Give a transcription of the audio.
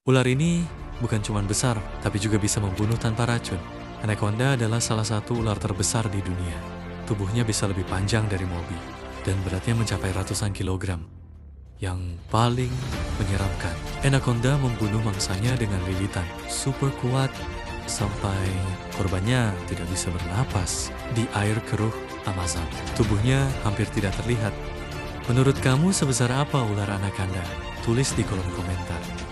Ular ini bukan cuma besar, tapi juga bisa membunuh tanpa racun. Anaconda adalah salah satu ular terbesar di dunia. Tubuhnya bisa lebih panjang dari mobil, dan beratnya mencapai ratusan kilogram. Yang paling menyeramkan, Anaconda membunuh mangsanya dengan lilitan super kuat sampai korbannya tidak bisa bernapas di air keruh Amazon. Tubuhnya hampir tidak terlihat. Menurut kamu sebesar apa ular anaconda? Tulis di kolom komentar.